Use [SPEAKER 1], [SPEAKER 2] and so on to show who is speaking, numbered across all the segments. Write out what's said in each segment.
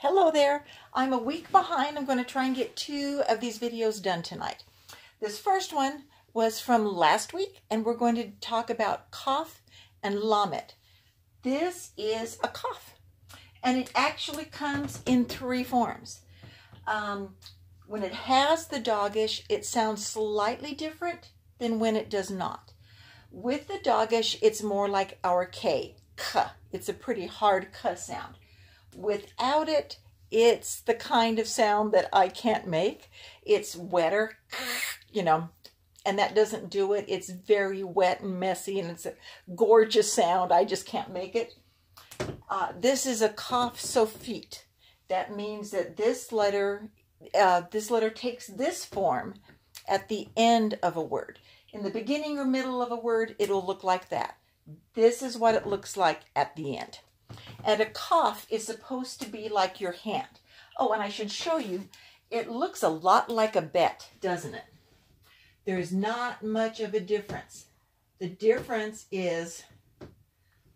[SPEAKER 1] Hello there. I'm a week behind. I'm going to try and get 2 of these videos done tonight. This first one was from last week, and we're going to talk about Caf and Lamed. This is a cough, and it actually comes in 3 forms. When it has the doggish, it sounds slightly different than when it does not. With the doggish, it's more like our K, K. It's a pretty hard K sound. Without it, it's the kind of sound that I can't make. It's wetter, and that doesn't do it. It's very wet and messy, and it's a gorgeous sound. I just can't make it. This is a Caf Sophite. That means that this letter takes this form at the end of a word. In the beginning or middle of a word, it'll look like that. This is what it looks like at the end. And a cough is supposed to be like your hand. Oh, and I should show you, it looks a lot like a bet, doesn't it? There's not much of a difference. The difference is,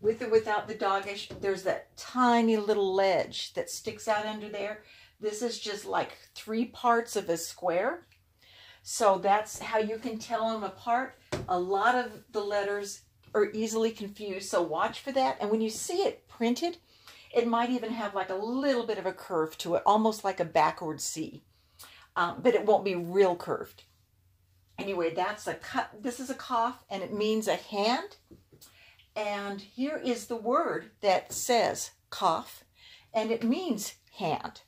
[SPEAKER 1] with or without the doggish, there's that tiny little ledge that sticks out under there. This is just like 3 parts of a square. So that's how you can tell them apart. A lot of the letters are easily confused, so watch for that. And when you see it printed, it might even have like a little bit of a curve to it, almost like a backward C, but it won't be real curved. Anyway, this is a cough, and it means a hand. And here is the word that says cough, and it means hand.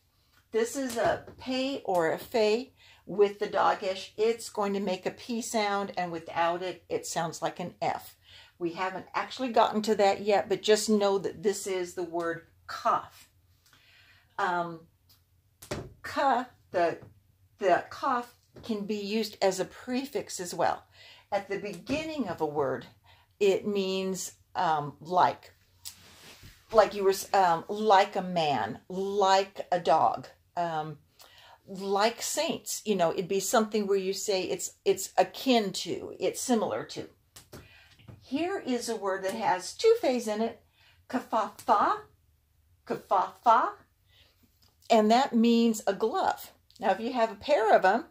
[SPEAKER 1] This is a pay or a fay. With the doggish, it's going to make a P sound, and without it, it sounds like an F. We haven't actually gotten to that yet, but just know that this is the word cough. The cough can be used as a prefix as well. At the beginning of a word, it means like you were, like a man, like a dog, like saints. It'd be something where you say it's akin to, it's similar to. Here is a word that has 2 fays in it, kafafa, and that means a glove. Now, if you have a pair of them,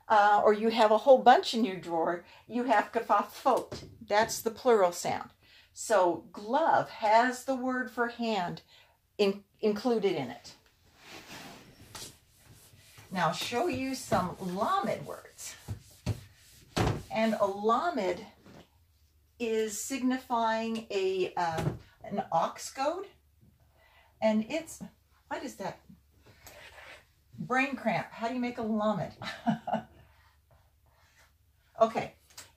[SPEAKER 1] or you have a whole bunch in your drawer, you have kafafot. That's the plural sound. So glove has the word for hand included in it. Now, I'll show you some lamed words. And a lamed is signifying an ox goad, and it's, what is that? Brain cramp. How do you make a lamed? Okay,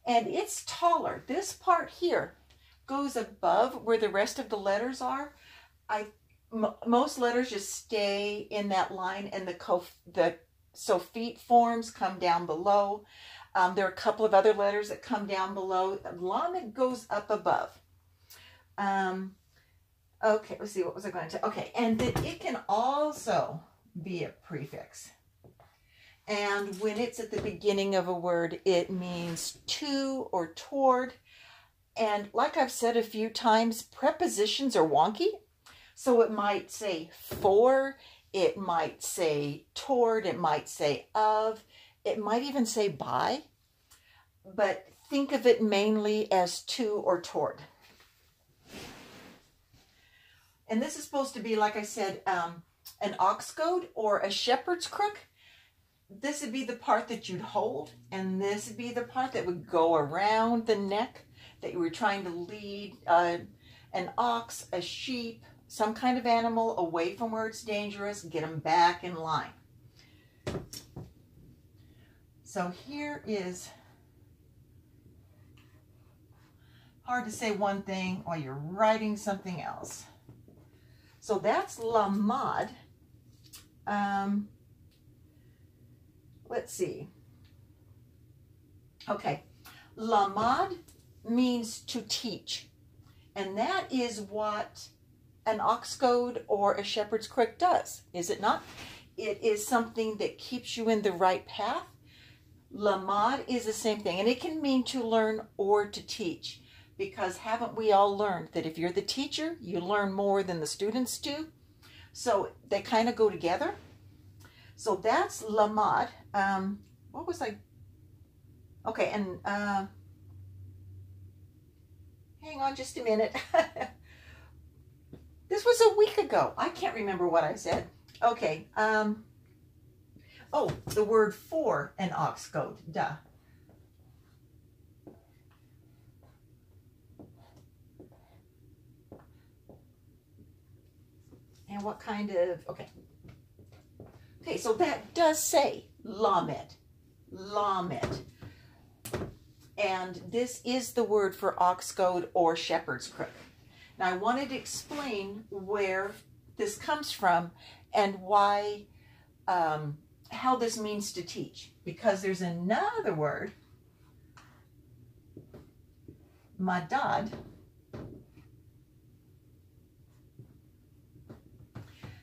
[SPEAKER 1] and it's taller. This part here goes above where the rest of the letters are. Most letters just stay in that line, and the Sophite forms come down below. There are a couple of other letters that come down below. Lamed goes up above. Okay, let's see, what was I going to say? Okay, and then it can also be a prefix. And when it's at the beginning of a word, it means to or toward. And like I've said a few times, prepositions are wonky. So it might say for, it might say toward, it might say of, it might even say by, but think of it mainly as to or toward. And this is supposed to be, like I said, an ox goad or a shepherd's crook. This would be the part that you'd hold, and this would be the part that would go around the neck that you were trying to lead an ox, a sheep, some kind of animal away from where it's dangerous, get them back in line. So here is, hard to say one thing while you're writing something else. So that's lamed. Let's see. Okay, lamed means to teach, and that is what an ox goad or a shepherd's crook does, is it not? It is something that keeps you in the right path. Lamed is the same thing, and it can mean to learn or to teach, because haven't we all learned that if you're the teacher, you learn more than the students do? So they kind of go together. So that's Lamed. What was I? Okay, and hang on just a minute. This was a week ago. I can't remember what I said. Okay. Oh, the word for an ox goad. Duh. And what kind of, okay. Okay, so that does say Lamed. Lamed. And this is the word for ox goad or shepherd's crook. Now I wanted to explain where this comes from and why, how this means to teach. Because there's another word, madad.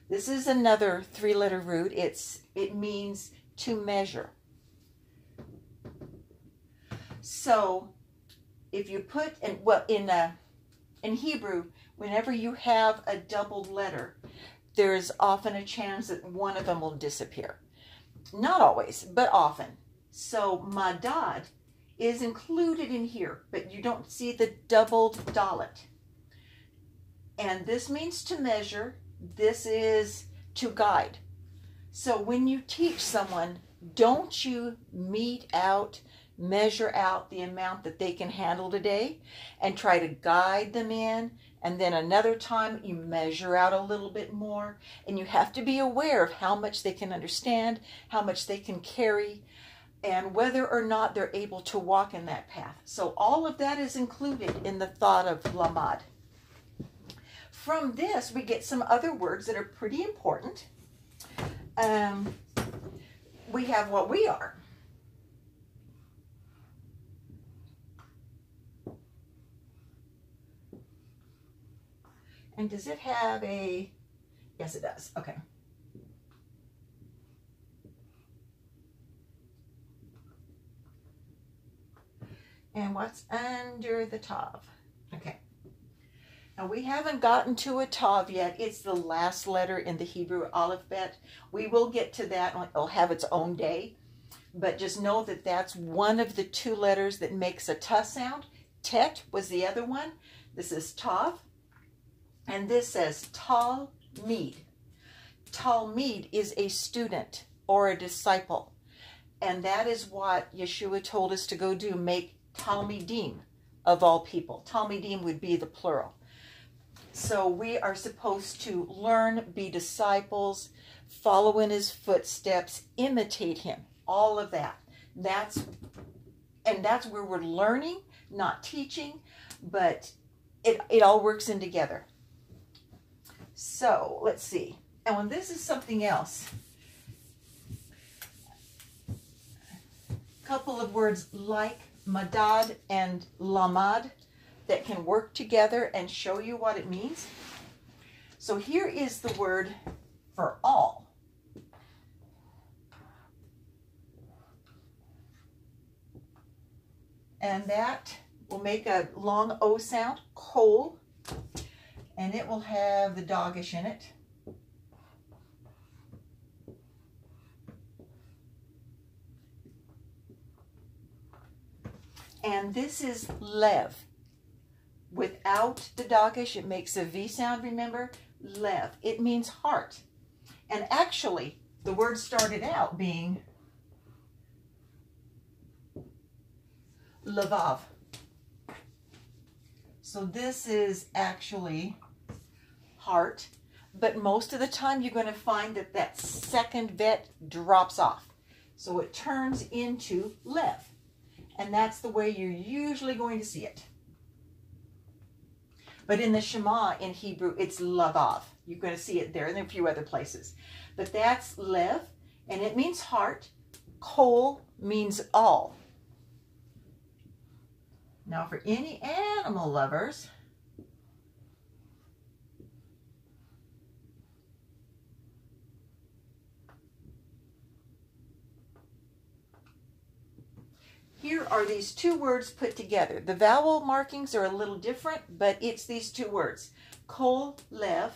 [SPEAKER 1] This is another three-letter root. It means to measure. So if you put, in Hebrew, whenever you have a doubled letter, there's often a chance that one of them will disappear. Not always, but often. So madad is included in here, but you don't see the doubled dalet. And this means to measure. This is to guide. So when you teach someone, don't you measure out the amount that they can handle today and try to guide them in, and then another time you measure out a little bit more, and you have to be aware of how much they can understand, how much they can carry, and whether or not they're able to walk in that path. So all of that is included in the thought of Lamed. From this, we get some other words that are pretty important. We have what we are. And does it have a, yes it does, okay. And what's under the tav? Okay. Now we haven't gotten to a tav yet. It's the last letter in the Hebrew alphabet. We will get to that. It'll have its own day. But just know that that's one of the two letters that makes a t sound. Tet was the other one. This is tav. And this says Talmid. Talmid is a student or a disciple. And that is what Yeshua told us to go do. Make Talmidim of all people. Talmidim would be the plural. So we are supposed to learn, be disciples, follow in his footsteps, imitate him, all of that. That's where we're learning, not teaching, but it all works in together. So let's see. And when this is something else, a couple of words like madad and lamed that can work together and show you what it means. So here is the word for all. And that will make a long O sound, kol, and it will have the dogish in it. And this is lev. Without the dogish, it makes a V sound, remember? Lev. It means heart. And actually, the word started out being levav. So this is actually heart. But most of the time, you're going to find that that second vet drops off. So it turns into lev. And that's the way you're usually going to see it. But in the Shema in Hebrew, it's lavav. You're going to see it there and a few other places. But that's lev, and it means heart. Kol means all. Now for any animal lovers, here are these two words put together. The vowel markings are a little different, but it's these two words, kol, lev,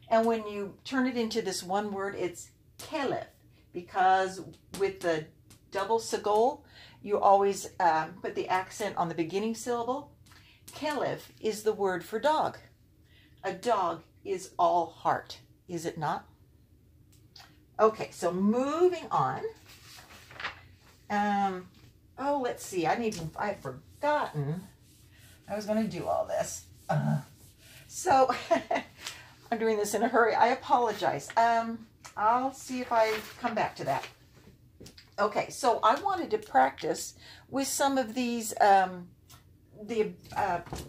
[SPEAKER 1] And when you turn it into this one word, it's kelef, because with the double sagol, you always put the accent on the beginning syllable. Kelef is the word for dog. A dog is all heart, is it not? Okay, so moving on. Oh, let's see. I've forgotten I was going to do all this. So I'm doing this in a hurry. I apologize. I'll see if I come back to that. Okay, so I wanted to practice with some of these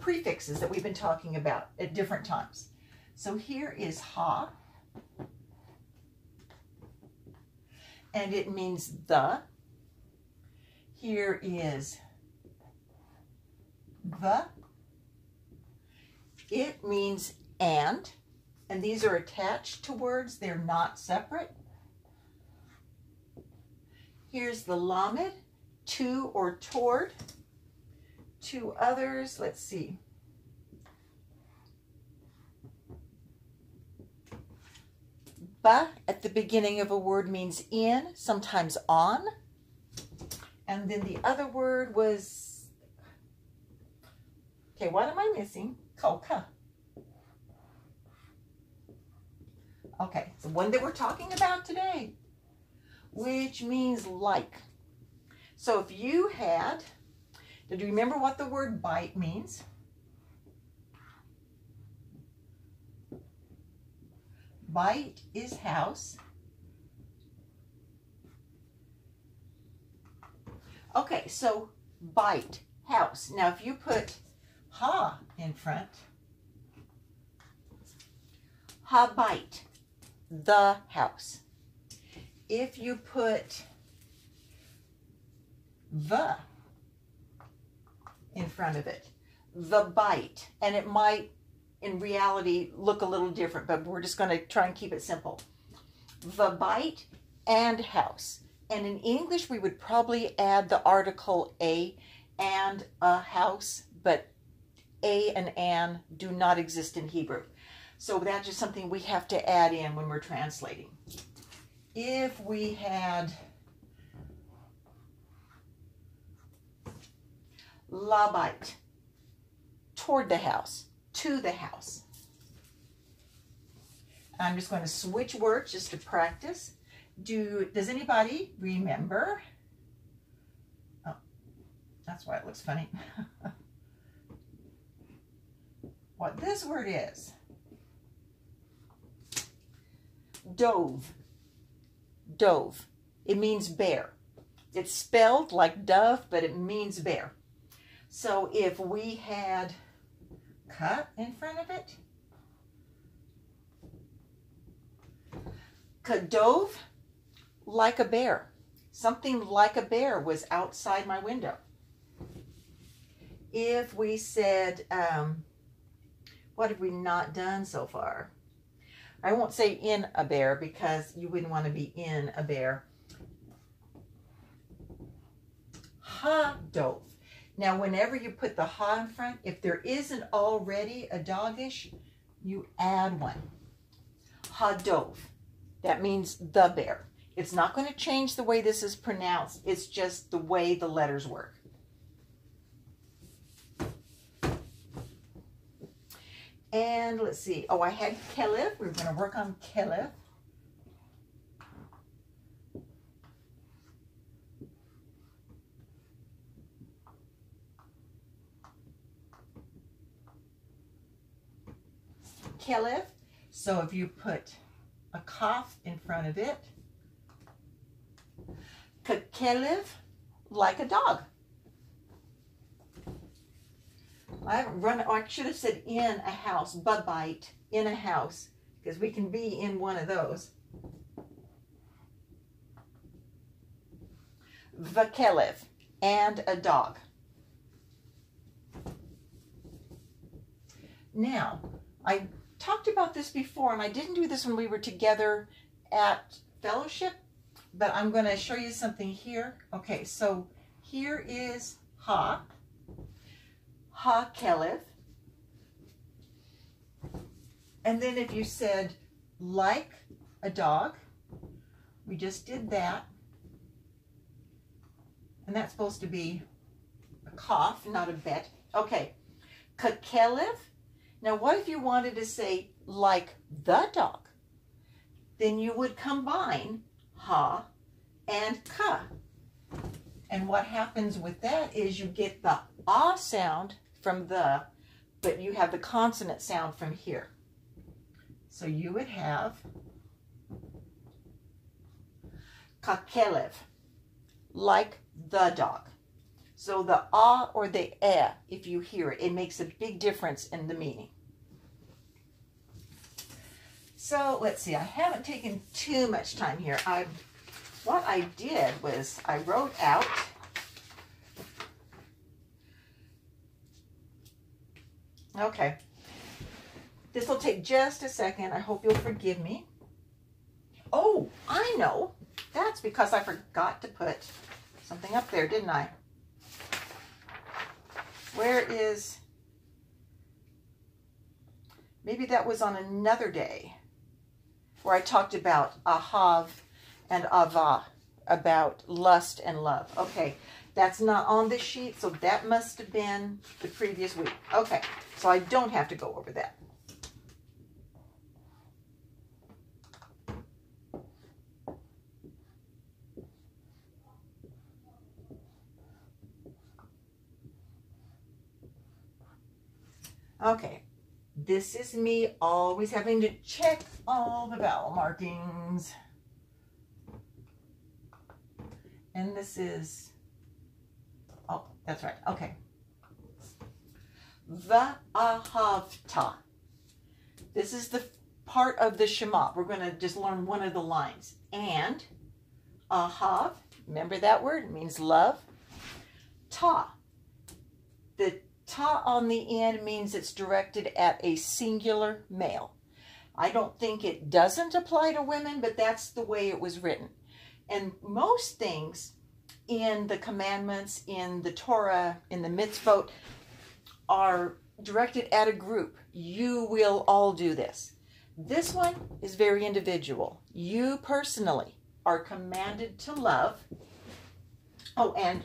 [SPEAKER 1] prefixes that we've been talking about at different times. So here is ha, and it means the. Here is the. It means and these are attached to words. They're not separate. Here's the lamed, to or toward. Two others, let's see. Ba at the beginning of a word means in, sometimes on. And then the other word was, okay, what am I missing? Koka. Okay, it's the one that we're talking about today, which means like. So if you had, did you remember what the word bite means? Bite is house. Okay, so bite, house. Now if you put ha in front, ha bite, the house. If you put the in front of it, the bite, and it might in reality look a little different, but we're just going to try and keep it simple. The bite and house. And in English we would probably add the article a and a house, but a and an do not exist in Hebrew. So that's just something we have to add in when we're translating. If we had labite, toward the house, to the house. I'm just going to switch words just to practice. Does anybody remember? Oh, that's why it looks funny. What this word is? Dove. Dove. It means bear. It's spelled like dove, but it means bear. So if we had cut in front of it, kadove, like a bear. Something like a bear was outside my window. If we said, what have we not done so far? I won't say in a bear because you wouldn't want to be in a bear. Ha dove. Now, whenever you put the ha in front, if there isn't already a dogish, you add one. Ha dove. That means the bear. It's not going to change the way this is pronounced. It's just the way the letters work. And let's see. Oh, I had kelef. We're going to work on kelef. Kelef. So if you put a kaf in front of it, kelef, like a dog. I should have said in a house, bite, in a house, because we can be in one of those. Vakelef, and a dog. Now, I talked about this before, and I didn't do this when we were together at fellowship, but I'm going to show you something here. Okay, so here is ha kelef. And then if you said like a dog. We just did that. And that's supposed to be a cough, not a bet. Okay. Kakelev. Now, what if you wanted to say like the dog? Then you would combine ha and ka. And what happens with that is you get the ah sound from the, but you have the consonant sound from here. So you would have kakelev, like the dog. So the ah or the eh, if you hear it, it makes a big difference in the meaning. So let's see, I haven't taken too much time here. What I did was I wrote out okay. This will take just a second. I hope you'll forgive me. Oh, I know. That's because I forgot to put something up there, didn't I? Where is... Maybe that was on another day where I talked about ahav and ava, about lust and love. Okay, that's not on this sheet, so that must have been the previous week. Okay, so I don't have to go over that. Okay, this is me always having to check all the vowel markings. And this is, oh, that's right, okay. Va'ahavta. This is the part of the Shema. We're going to just learn one of the lines. And, ahav, remember that word? It means love. Ta. The ta on the end means it's directed at a singular male. I don't think it doesn't apply to women, but that's the way it was written. And most things in the commandments, in the Torah, in the mitzvot, are directed at a group. You will all do this. This one is very individual. You personally are commanded to love. Oh, and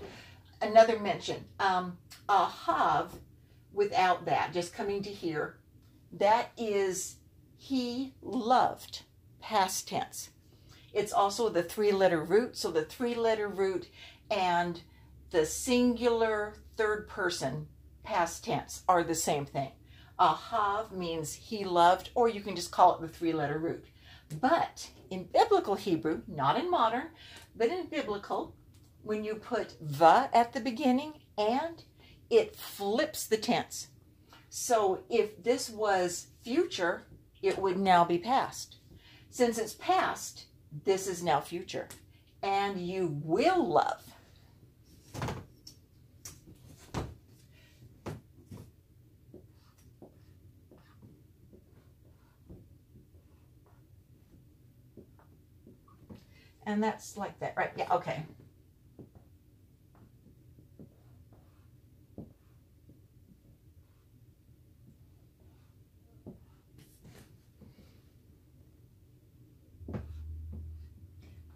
[SPEAKER 1] another mention. Ahav, without that, just coming to here, that is he loved, past tense. It's also the three-letter root, so the three-letter root and the singular third person past tense are the same thing. Ahav means he loved, or you can just call it the three-letter root. But in biblical Hebrew, not in modern, but in biblical, when you put va at the beginning and, it flips the tense. So if this was future, it would now be past. Since it's past, this is now future. And you will love. And that's like that, right? Yeah, okay.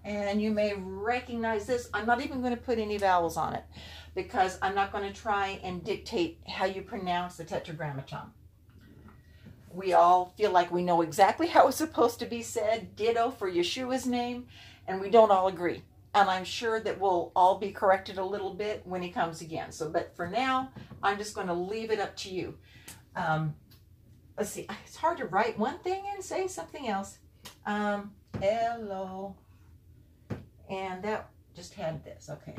[SPEAKER 1] And you may recognize this. I'm not even going to put any vowels on it because I'm not going to try and dictate how you pronounce the tetragrammaton. We all feel like we know exactly how it's supposed to be said. Ditto for Yeshua's name. And we don't all agree. And I'm sure that we'll all be corrected a little bit when he comes again. So, but for now, I'm just going to leave it up to you. Let's see. It's hard to write one thing and say something else. Elo. And that just had this. Okay.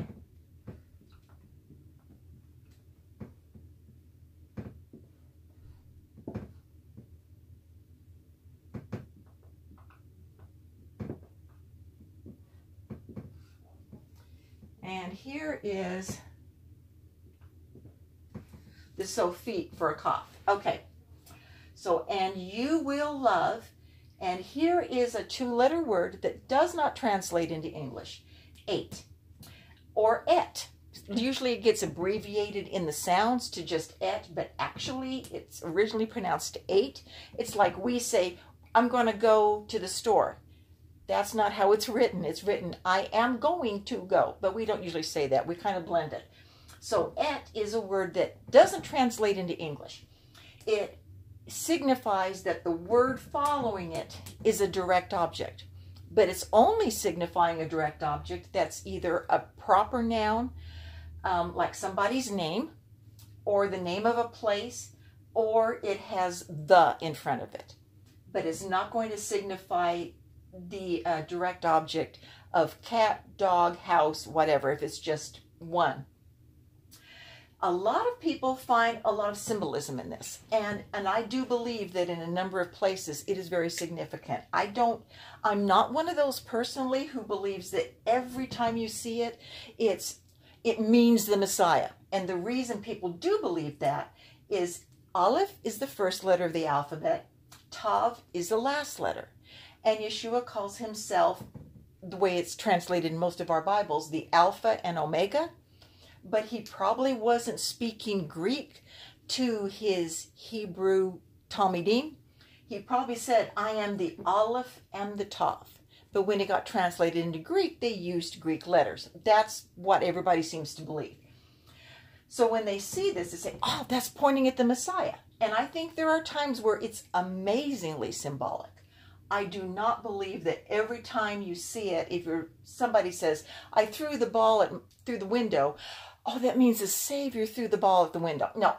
[SPEAKER 1] And here is the Sophie for a cough. Okay. So, and you will love. And here is a two-letter word that does not translate into English. 8 or et. Usually it gets abbreviated in the sounds to just et, but actually it's originally pronounced 8. It's like we say I'm going to go to the store. That's not how it's written. It's written, I am going to go. But we don't usually say that. We kind of blend it. So et is a word that doesn't translate into English. It signifies that the word following it is a direct object. But it's only signifying a direct object that's either a proper noun, like somebody's name, or the name of a place, or it has the in front of it. But it's not going to signify the direct object of cat, dog, house, whatever, if it's just one. A lot of people find a lot of symbolism in this, and I do believe that in a number of places it is very significant. I'm not one of those personally who believes that every time you see it, it means the Messiah. And the reason people do believe that is Aleph is the first letter of the alphabet, Tav is the last letter. And Yeshua calls himself, the way it's translated in most of our Bibles, the Alpha and Omega. But he probably wasn't speaking Greek to his Hebrew Talmudim. He probably said, I am the Aleph and the Tav. But when it got translated into Greek, they used Greek letters. That's what everybody seems to believe. So when they see this, they say, oh, that's pointing at the Messiah. And I think there are times where it's amazingly symbolic. I do not believe that every time you see it, if somebody says, I threw the ball through the window, oh, that means the Savior threw the ball at the window. No,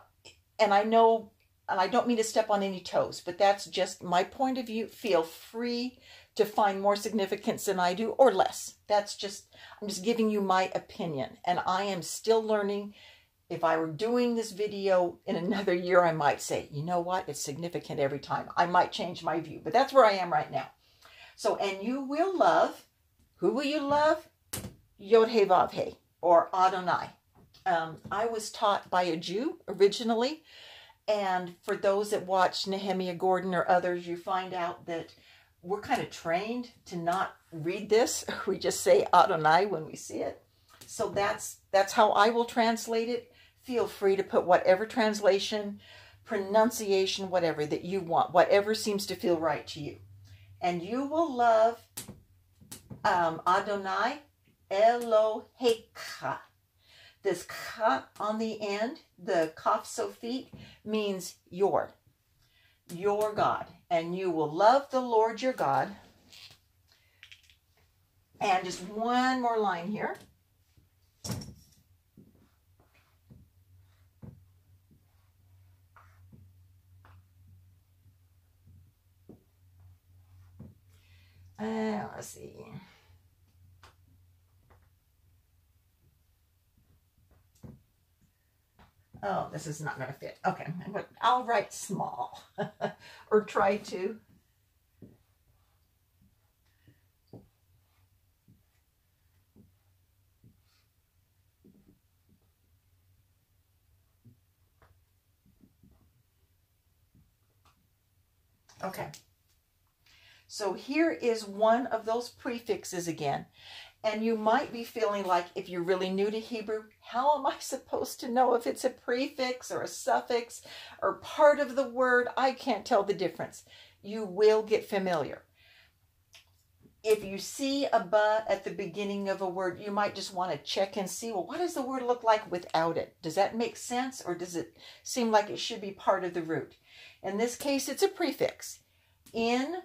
[SPEAKER 1] and I know, and I don't mean to step on any toes, but that's just my point of view. Feel free to find more significance than I do, or less. I'm just giving you my opinion, and I am still learning. If I were doing this video in another year, I might say, you know what? It's significant every time. I might change my view, but that's where I am right now. So, and you will love, who will you love? Yod He Vav He, or Adonai. I was taught by a Jew originally, and for those that watch Nehemiah Gordon or others, you find out that we're kind of trained to not read this. We just say Adonai when we see it. So that's how I will translate it. Feel free to put whatever translation, pronunciation, whatever that you want, whatever seems to feel right to you. And you will love Adonai Elohecha. This ka on the end, the kaf sofit, means your God. And you will love the Lord your God. And just one more line here. Let's see. Oh, this is not going to fit. Okay, I'll write small or try to. Okay. So here is one of those prefixes again. And you might be feeling like, if you're really new to Hebrew, how am I supposed to know if it's a prefix or a suffix or part of the word? I can't tell the difference. You will get familiar. If you see a but at the beginning of a word, you might just want to check and see, well, what does the word look like without it? Does that make sense, or does it seem like it should be part of the root? In this case, it's a prefix. In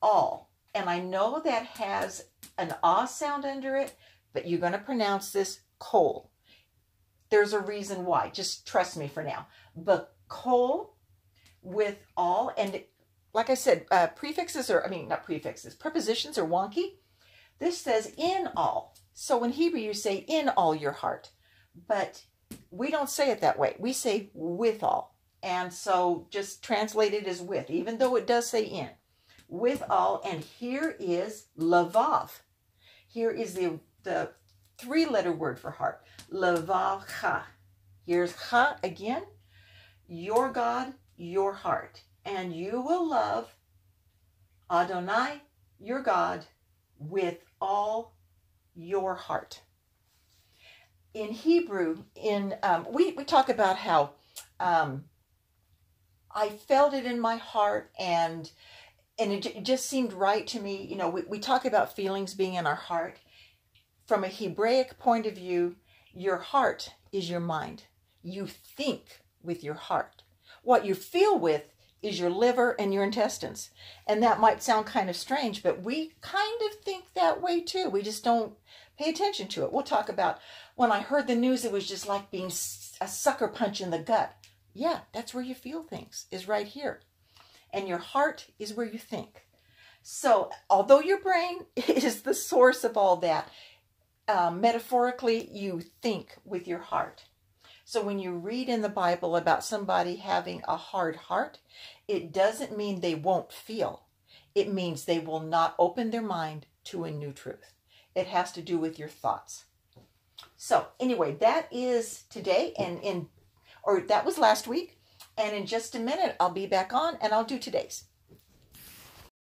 [SPEAKER 1] all. And I know that has an ah sound under it, but you're going to pronounce this kol. There's a reason why. Just trust me for now. But kol with all, and like I said, prefixes are, not prefixes, prepositions are wonky. This says in all. So in Hebrew, you say in all your heart. But we don't say it that way. We say with all. And so just translate it as with, even though it does say in. With all, and here is lavav. Here is the three-letter word for heart. Lavav-cha. Here's cha again. Your God, your heart. And you will love Adonai, your God, with all your heart. In Hebrew, we talk about how I felt it in my heart, and And it just seemed right to me. You know, we talk about feelings being in our heart. From a Hebraic point of view, your heart is your mind. You think with your heart. What you feel with is your liver and your intestines. And that might sound kind of strange, but we kind of think that way too. We just don't pay attention to it. We'll talk about when I heard the news, it was just like being a sucker punch in the gut. Yeah, that's where you feel things, is right here. And your heart is where you think. So although your brain is the source of all that, metaphorically, you think with your heart. So when you read in the Bible about somebody having a hard heart, it doesn't mean they won't feel. It means they will not open their mind to a new truth. It has to do with your thoughts. So anyway, that is today, or that was last week. And in just a minute, I'll be back on and I'll do today's.